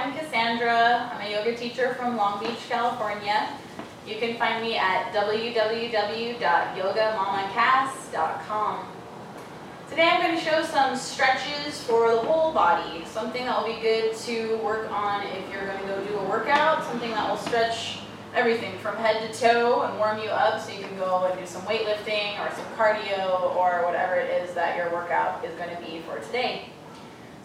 I'm Cassandra. I'm a yoga teacher from Long Beach, California. You can find me at www.yogamamacass.com. Today I'm going to show some stretches for the whole body, something that will be good to work on if you're going to go do a workout, something that will stretch everything from head to toe and warm you up so you can go and do some weightlifting or some cardio or whatever it is that your workout is going to be for today.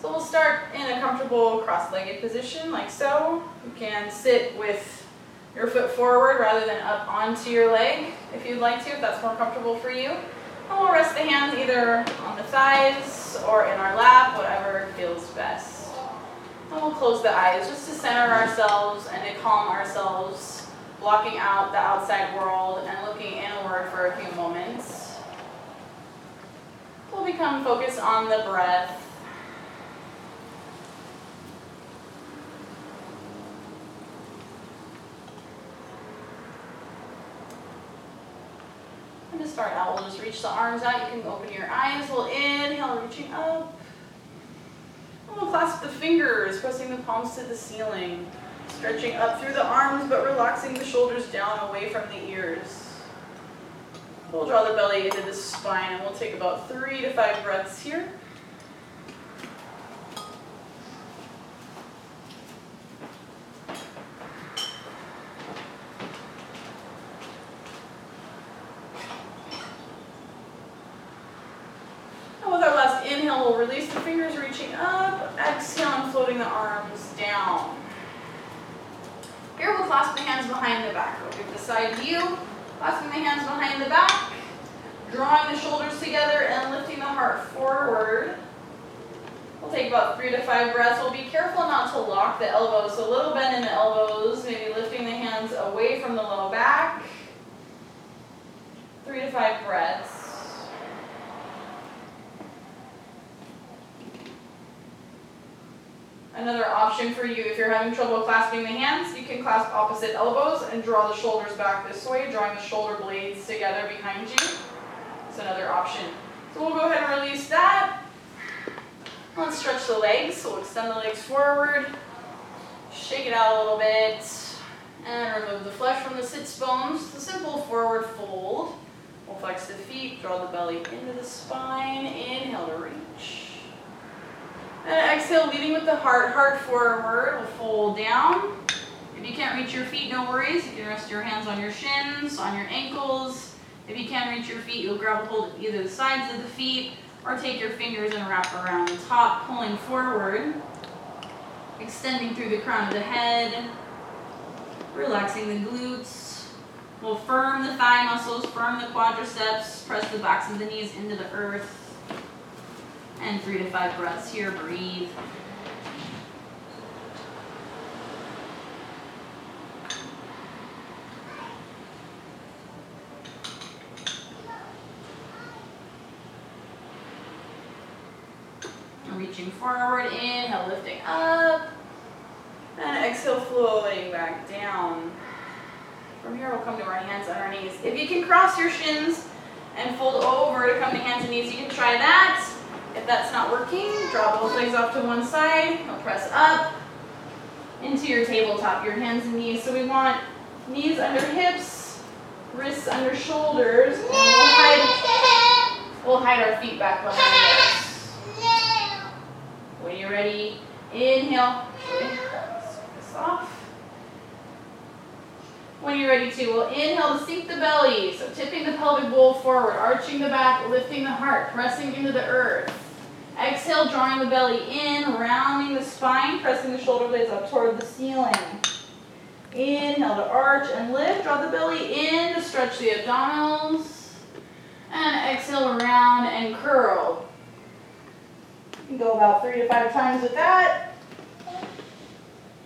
So we'll start in a comfortable cross-legged position like so. You can sit with your foot forward rather than up onto your leg if you'd like to, if that's more comfortable for you. And we'll rest the hands either on the thighs or in our lap, whatever feels best. And we'll close the eyes just to center ourselves and to calm ourselves, blocking out the outside world and looking inward for a few moments. We'll become focused on the breath. And to start out, we'll just reach the arms out. You can open your eyes. We'll inhale, reaching up. And we'll clasp the fingers, pressing the palms to the ceiling. Stretching up through the arms, but relaxing the shoulders down away from the ears. We'll draw the belly into the spine, and we'll take about 3 to 5 breaths here. And with our last inhale, we'll release the fingers, reaching up. Exhale and floating the arms down. Here we'll clasp the hands behind the back. We'll give the side view, clasping the hands behind the back, drawing the shoulders together and lifting the heart forward. We'll take about 3 to 5 breaths. We'll be careful not to lock the elbows, so a little bend in the elbows, maybe lifting the hands away from the low back. 3 to 5 breaths. Another option for you, if you're having trouble clasping the hands, you can clasp opposite elbows and draw the shoulders back this way, drawing the shoulder blades together behind you. It's another option. So we'll go ahead and release that. Let's stretch the legs. So we'll extend the legs forward, shake it out a little bit, and remove the flesh from the sits bones. The simple forward fold. We'll flex the feet, draw the belly into the spine. Inhale to reach. And exhale, leading with the heart forward. We'll fold down. If you can't reach your feet, no worries. You can rest your hands on your shins, on your ankles. If you can't reach your feet, you'll grab a hold of either the sides of the feet or take your fingers and wrap around the top, pulling forward, extending through the crown of the head, relaxing the glutes. We'll firm the thigh muscles, firm the quadriceps, press the backs of the knees into the earth. And 3 to 5 breaths here, breathe. And reaching forward, inhale, lifting up. And exhale, floating back down. From here, we'll come to our hands on our knees. If you can cross your shins and fold over to come to hands and knees, you can try that. If that's not working, draw both legs off to one side. You'll press up into your tabletop, your hands and knees. So we want knees under hips, wrists under shoulders, and we'll hide our feet back behind us. When you're ready, inhale, this off. When you're ready to, we'll inhale to sink the belly. So tipping the pelvic bowl forward, arching the back, lifting the heart, pressing into the earth. Exhale, drawing the belly in, rounding the spine, pressing the shoulder blades up toward the ceiling. Inhale to arch and lift, draw the belly in to stretch the abdominals. And exhale, round and curl. You can go about 3 to 5 times with that.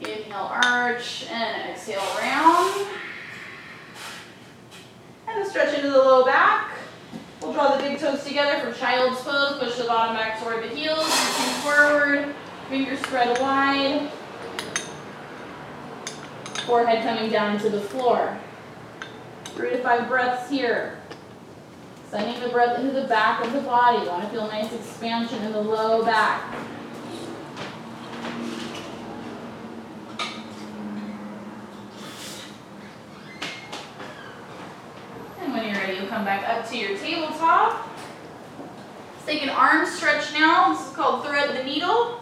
Inhale, arch, and exhale, round. And stretch into the low back. We'll draw the big toes together for child's pose. Push the bottom back toward the heels. Reaching forward. Fingers spread wide. Forehead coming down into the floor. 3 to 5 breaths here. Sending the breath into the back of the body. You want to feel a nice expansion in the low back. come back up to your tabletop. Let's take an arm stretch now. This is called thread the needle.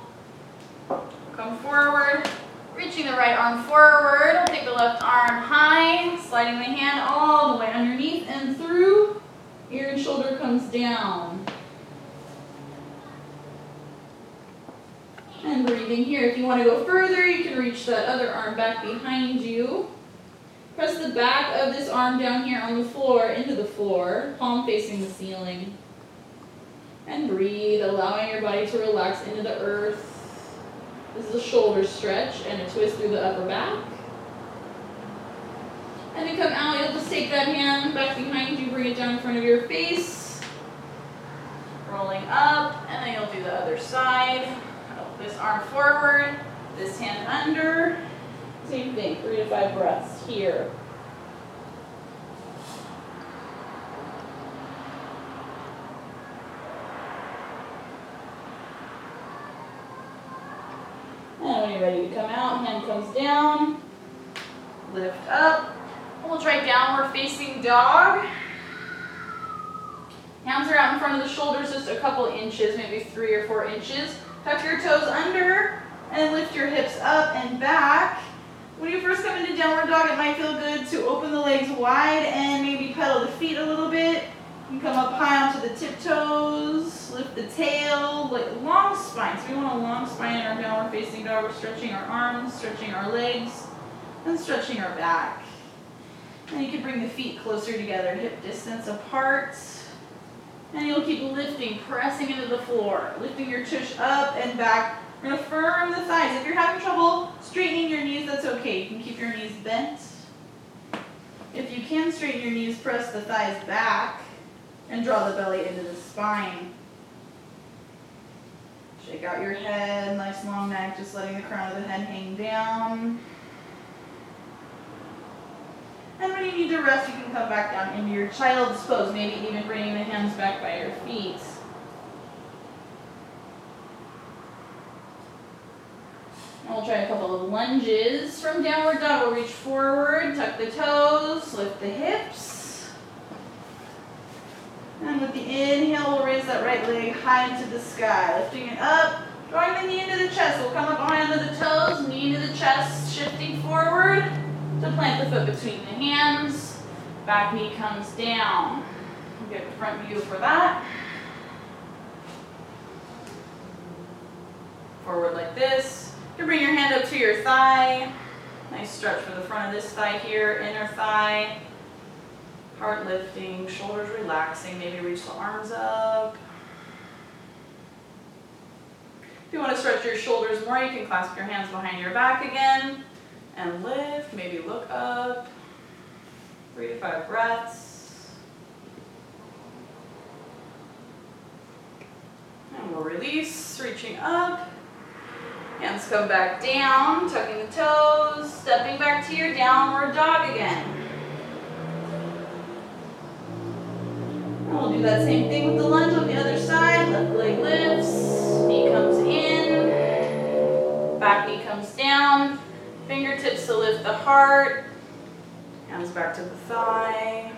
Come forward, reaching the right arm forward. I'll take the left arm high, sliding the hand all the way underneath and through. Ear and shoulder comes down. And breathing here. If you want to go further, you can reach that other arm back behind you. Press the back of this arm down here on the floor into the floor, palm facing the ceiling. And breathe, allowing your body to relax into the earth. This is a shoulder stretch and a twist through the upper back. And to come out, you'll just take that hand back behind you, bring it down in front of your face. Rolling up, and then you'll do the other side. This arm forward, this hand under. Same thing, 3 to 5 breaths here. And when you're ready to come out, hand comes down, lift up. We'll try downward facing dog. Hands are out in front of the shoulders just a couple inches, maybe 3 or 4 inches. Tuck your toes under and lift your hips up and back. When you first come into downward dog, it might feel good to open the legs wide and maybe pedal the feet a little bit. You can come up high onto the tiptoes, lift the tail, like long spine. So we want a long spine in our downward facing dog. We're stretching our arms, stretching our legs, and stretching our back. And you can bring the feet closer together, hip distance apart. And you'll keep lifting, pressing into the floor, lifting your tush up and back. We're going to firm the thighs. If you're having trouble straightening your knees, that's okay. You can keep your knees bent. If you can straighten your knees, press the thighs back and draw the belly into the spine. Shake out your head, nice long neck, just letting the crown of the head hang down. And when you need to rest, you can come back down into your child's pose, maybe even bringing the hands back by your feet. And we'll try a couple of lunges. From downward dog, we'll reach forward, tuck the toes, lift the hips. And with the inhale, we'll raise that right leg high into the sky, lifting it up, drawing the knee into the chest. We'll come up high into the toes, knee into the chest, shifting forward to plant the foot between the hands. Back knee comes down. We'll get the front view for that. Forward like this. You can bring your hand up to your thigh. Nice stretch for the front of this thigh here, inner thigh. Heart lifting, shoulders relaxing, maybe reach the arms up. If you want to stretch your shoulders more, you can clasp your hands behind your back again and lift, maybe look up. 3 to 5 breaths. And we'll release, reaching up. Hands come back down, tucking the toes, stepping back to your downward dog again. And we'll do that same thing with the lunge on the other side. Left leg lifts, knee comes in, back knee comes down, fingertips to lift the heart, hands back to the thigh,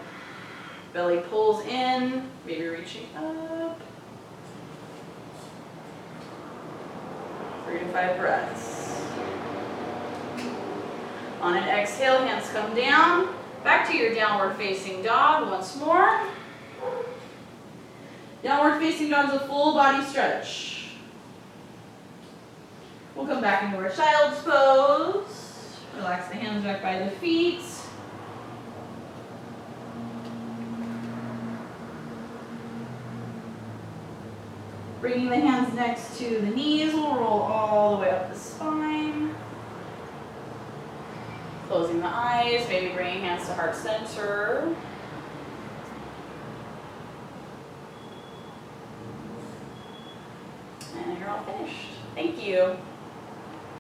belly pulls in, maybe reaching up. 3 to 5 breaths. On an exhale, hands come down. Back to your downward facing dog once more. Downward facing dog is a full body stretch. We'll come back into our child's pose. Relax the hands back by the feet. Bringing the hands next to the knees, we'll roll all the way up the spine. Closing the eyes, maybe bringing hands to heart center. And you're all finished. Thank you.